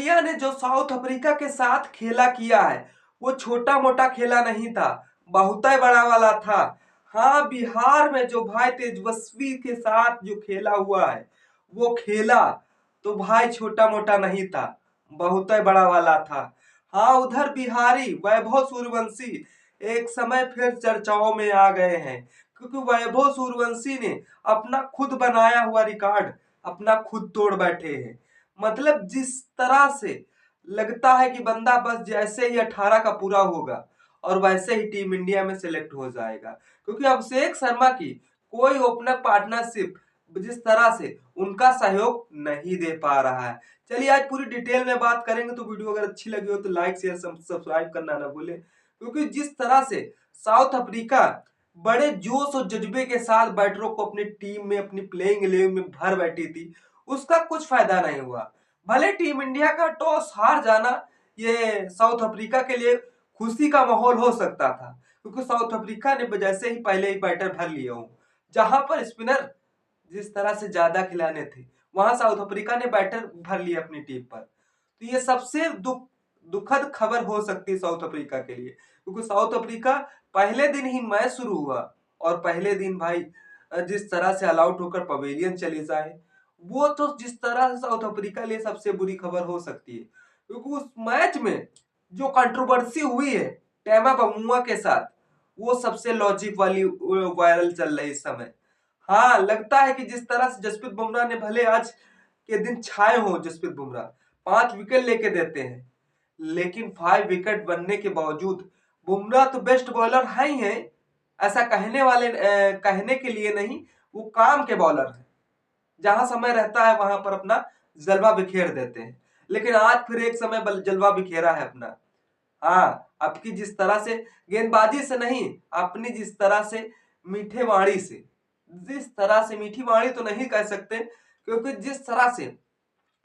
India ने जो south Africa के साथ खेला किया है वो छोटा मोटा खेला नहीं था, बहुत ही बड़ा वाला था। हाँ, बिहार में जो भाई तेजस्वी के साथ जो खेला हुआ है वो खेला तो भाई छोटा मोटा नहीं था, बहुत ही बड़ा वाला था। हाँ, उधर बिहारी वैभव सूर्यवंशी एक समय फिर चर्चाओं में आ गए हैं, क्योंकि वैभव सूर्यवंशी ने अपना खुद बनाया हुआ रिकॉर्ड अपना खुद तोड़ बैठे हैं। मतलब जिस तरह से लगता है कि बंदा बस जैसे ही 18 का पूरा होगा और वैसे ही टीम इंडिया में सिलेक्ट हो जाएगा, क्योंकि अभिषेक शर्मा की कोई ओपनर पार्टनरशिप जिस तरह से उनका सहयोग नहीं दे पा रहा है। चलिए आज पूरी डिटेल में बात करेंगे, तो वीडियो अगर अच्छी लगी हो तो लाइक शेयर सब्सक्राइब करना ना भूले, क्योंकि जिस तरह से साउथ अफ्रीका बड़े जोश और जज्बे के साथ बैटरों को अपनी टीम में अपनी प्लेइंग 11 में भर बैठी थी, उसका कुछ फायदा नहीं हुआ। भले टीम इंडिया का टॉस हार जाना ये साउथ अफ्रीका के लिए खुशी का माहौल हो सकता था, क्योंकि साउथ अफ्रीका ने जैसे ही पहले ही बैटर भर लिए हो, जहां पर स्पिनर जिस तरह से ज्यादा खिलाने थे वहां साउथ अफ्रीका ने बैटर भर लिए अपनी टीम पर। तो ये सबसे दुखद खबर हो सकती है साउथ अफ्रीका के लिए, क्योंकि साउथ अफ्रीका पहले दिन ही मैच शुरू हुआ और पहले दिन भाई जिस तरह से ऑल आउट होकर पवेलियन चले जाए, वो तो जिस तरह से साउथ अफ्रीका के लिए सबसे बुरी खबर हो सकती है, क्योंकि उस मैच में जो कंट्रोवर्सी हुई है टेमा बमुआ के साथ, वो सबसे लॉजिक वाली वायरल चल रही इस समय। हाँ, लगता है कि जिस तरह से जसप्रीत बुमराह ने भले आज के दिन छाए हो, जसप्रीत बुमराह 5 विकेट लेके देते हैं, लेकिन 5 विकेट बनने के बावजूद बुमराह तो बेस्ट बॉलर है ही है, ऐसा कहने के लिए नहीं, वो काम के बॉलर है। जहां समय रहता है वहां पर अपना जलवा बिखेर देते हैं, लेकिन आज फिर एक समय जलवा बिखेरा है अपना। हाँ, आपकी जिस तरह से गेंदबाजी से नहीं, अपनी जिस तरह से मीठे वाणी से, जिस तरह से मीठी वाणी तो नहीं कह सकते, क्योंकि जिस तरह से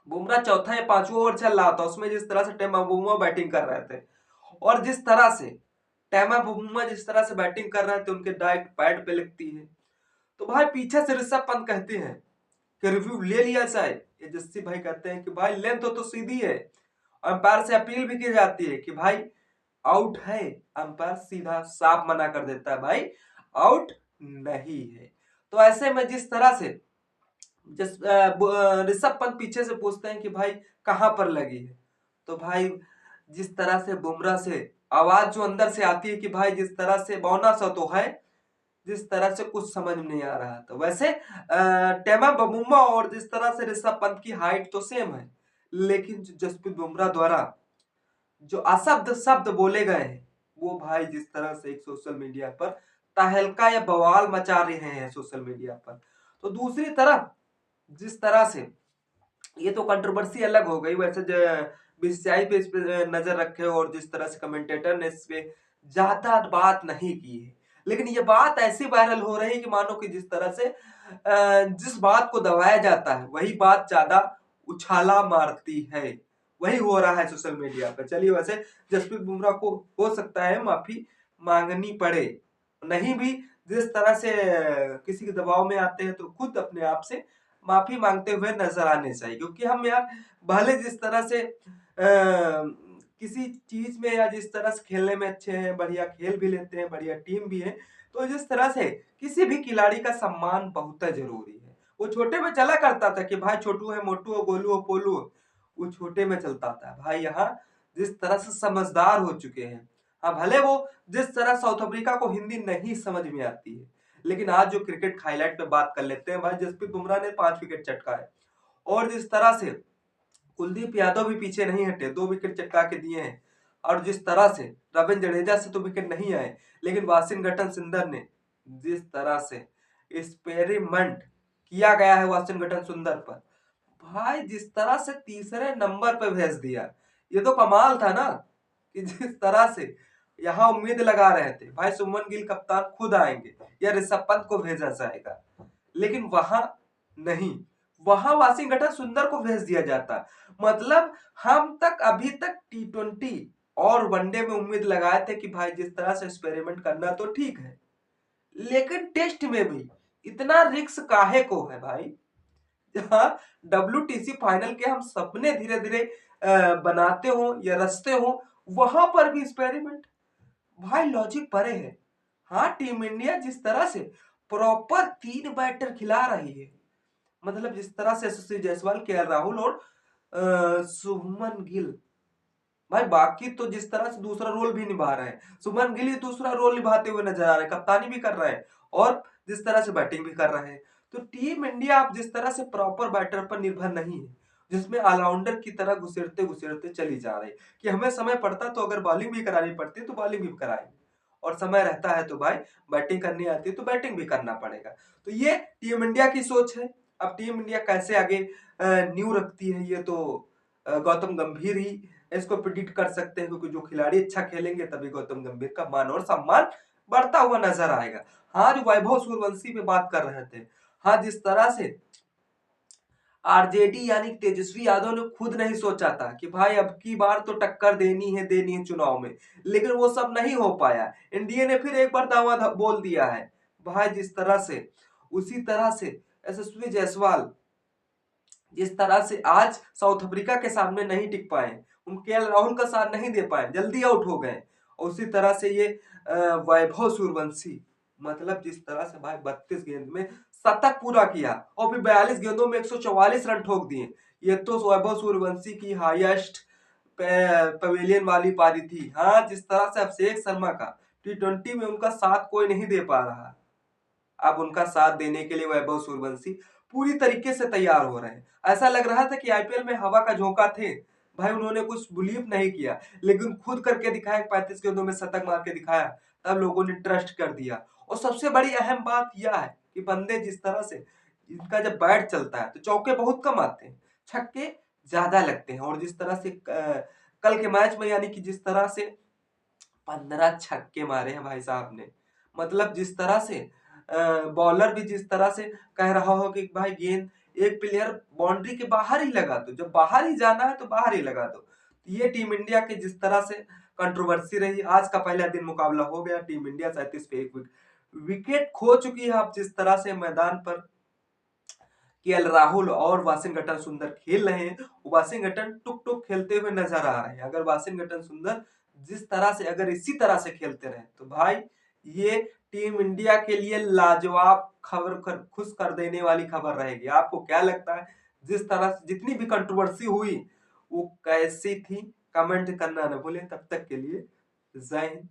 बुमराह चौथा या पांचवा ओवर चल रहा था उसमें जिस तरह से टेमा बुमरा बैटिंग कर रहे थे, और जिस तरह से टेमा बुमरा जिस तरह से बैटिंग कर रहे थे उनके डायरेक्ट पैड पे लगती है, तो भाई पीछे से ऋषभ पंत कहते हैं कि रिव्यू ले लिया जाए। ये जस्सी भाई कहते हैं कि भाई लेंथ तो सीधी है, अंपायर से अपील भी की जाती है कि भाई आउट है, अंपायर सीधा साफ मना कर देता है भाई आउट नहीं है। तो ऐसे में जिस तरह से ऋषभ पंत पीछे से पूछते हैं कि भाई कहां पर लगी है, तो भाई जिस तरह से बुमराह से आवाज जो अंदर से आती है कि भाई जिस तरह से बौना सा तो है, जिस तरह से कुछ समझ नहीं आ रहा। तो वैसे टेमा बमुम्मा और जिस तरह से ऋषभ पंत की हाइट तो सेम है, लेकिन जसप्रीत बुमराह द्वारा जो अशब्द शब्द बोले गए हैं वो भाई जिस तरह से एक सोशल मीडिया पर तहलका या बवाल मचा रहे हैं सोशल मीडिया पर। तो दूसरी तरफ जिस तरह से ये तो कंट्रोवर्सी अलग हो गई, वैसे बीसीसीआई पे इस पे नजर रखे और जिस तरह से कमेंटेटर ने इस पे ज्यादा बात नहीं की है, लेकिन ये बात ऐसी वायरल हो रही है कि मानो कि जिस तरह से जिस बात को दबाया जाता है वही बात ज्यादा उछाला मारती है, वही हो रहा है सोशल मीडिया पर। चलिए, वैसे जसप्रीत बुमराह को हो सकता है माफी मांगनी पड़े, नहीं भी जिस तरह से किसी के दबाव में आते हैं तो खुद अपने आप से माफी मांगते हुए नजर आने चाहिए, क्योंकि हम यार भले जिस तरह से किसी चीज में या जिस तरह से खेलने में अच्छे हैं, बढ़िया खेल भी लेते हैं, बढ़िया टीम भी है, तो जिस तरह से किसी भी खिलाड़ी का सम्मान बहुत जरूरी है। वो छोटे में चला करता था कि भाई छोटू है, मोटू हो, गोलू हो, पोलू हो, वो छोटे में चलता था। भाई यहाँ जिस तरह से समझदार हो चुके हैं। हाँ, भले वो जिस तरह साउथ अफ्रीका को हिंदी नहीं समझ में आती है, लेकिन आज जो क्रिकेट हाईलाइट पे बात कर लेते हैं, भाई जसप्रीत बुमराह ने 5 विकेट चटकाए, और जिस तरह से कुलदीप यादव भी पीछे नहीं हटे, 2 विकेट चटका के दिए हैं, और जिस तरह से रविंद्र जडेजा से तो विकेट नहीं आए, लेकिन वाशिंगटन सुंदर ने जिस तरह से एक्सपेरिमेंट किया गया है वाशिंगटन सुंदर पर, भाई जिस तरह से तीसरे नंबर पे भेज दिया, ये तो कमाल था ना, कि जिस तरह से यहाँ उम्मीद लगा रहे थे भाई सुमन गिल कप्तान खुद आएंगे या ऋषभ पंत को भेजा जाएगा, लेकिन वहां नहीं, वहां वाशिंगटन सुंदर को भेज दिया जाता। मतलब हम तक अभी तक T20 और वनडे में उम्मीद लगाए थे कि भाई जिस तरह से एक्सपेरिमेंट करना तो ठीक है, लेकिन टेस्ट में भी इतना रिस्क काहे को है भाई, जहां WTC फाइनल के हम सपने धीरे धीरे बनाते हो या रचते हो, वहां पर भी एक्सपेरिमेंट। भाई लॉजिक परे है। हाँ, टीम इंडिया जिस तरह से प्रॉपर 3 बैटर खिला रही है, मतलब जिस तरह से यशस्वी जायसवाल, केएल राहुल और शुभमन गिल, भाई बाकी तो जिस तरह से दूसरा रोल भी निभा रहे हैं, शुभमन गिल ही दूसरा रोल निभाते हुए नजर आ रहे हैं, कप्तानी भी कर रहे हैं और जिस तरह से बैटिंग भी कर रहे हैं। तो टीम इंडिया अब जिस तरह से प्रॉपर बैटर पर निर्भर नहीं है, जिसमें ऑलराउंडर की तरह घुसेड़ते घुसेड़ते चली जा रही, कि हमें समय पड़ता तो अगर बॉलिंग भी करानी पड़ती तो बॉलिंग भी कराएंगे, और समय रहता है तो भाई बैटिंग करनी आती है तो बैटिंग भी करना पड़ेगा। तो ये टीम इंडिया की सोच है। अब टीम इंडिया कैसे आगे न्यू रखती है, ये तो गौतम गंभीर ही इसको प्रिडिक्ट कर सकते हैं, क्योंकि जो खिलाड़ी अच्छा खेलेंगे तभी गौतम गंभीर का मान और सम्मान बढ़ता हुआ नजर आएगा। हाँ, जो वैभव सूर्यवंशी पे बात कर रहे थे, हाँ जिस तरह से आरजेडी यानी तेजस्वी यादव ने खुद नहीं सोचा था कि भाई अब की बार तो टक्कर देनी है चुनाव में, लेकिन वो सब नहीं हो पाया। इंडिया ने फिर एक बार दावा बोल दिया है। भाई जिस तरह से, उसी तरह से यशस्वी जायसवाल जिस तरह से आज साउथ अफ्रीका के सामने नहीं टिक पाए, उन केएल राहुल का साथ नहीं दे पाए, जल्दी आउट हो गए। और उसी तरह से ये वैभव सूर्यवंशी, मतलब जिस तरह से भाई 32 गेंद में शतक पूरा किया और फिर 42 गेंदों में 144 रन ठोक दिए। ये तो वैभव सूर्यवंशी की हाईएस्ट पवेलियन वाली पारी थी। हाँ, जिस तरह से अभिषेक शर्मा का T20 में उनका साथ कोई नहीं दे पा रहा, अब उनका साथ देने के लिए वैभव सूर्यवंशी पूरी तरीके से तैयार हो रहे हैं। ऐसा लग रहा था कि आईपीएल में हवा का झोंका थे, भाई उन्होंने कुछ बिलीव नहीं किया, लेकिन खुद करके दिखाया, 35 गेंदों में शतक मार के दिखाया, तब लोगों ने ट्रस्ट कर दिया। और सबसे बड़ी अहम बात यह है कि बंदे जिस तरह से, इनका जब बैट चलता है तो चौके बहुत कम आते हैं, छक्के ज्यादा लगते हैं। और जिस तरह से कल के मैच में, यानी कि जिस तरह से 15 छक्के मारे हैं भाई साहब ने, मतलब जिस तरह से बॉलर भी जिस तरह से कह रहा हो कि भाई गेंद एक प्लेयर बाउंड्री के बाहर ही लगा दो, जब बाहर ही जाना है तो बाहर ही लगा दो। ये टीम इंडिया के जिस तरह से कंट्रोवर्सी रही, आज का पहला दिन मुकाबला हो गया, टीम इंडिया 37 पे 1 विकेट खो चुकी है। अब जिस तरह से मैदान पर केएल राहुल और वाशिंगटन सुंदर खेल रहे हैं, वाशिंगटन टुक टुक खेलते हुए नजर आ रहे हैं। अगर वाशिंगटन सुंदर जिस तरह से, अगर इसी तरह से खेलते रहे तो भाई ये टीम इंडिया के लिए लाजवाब खबर, खुश कर देने वाली खबर रहेगी। आपको क्या लगता है, जिस तरह से जितनी भी कंट्रोवर्सी हुई वो कैसी थी, कमेंट करना न भूलें। तब तक के लिए जय हिंद।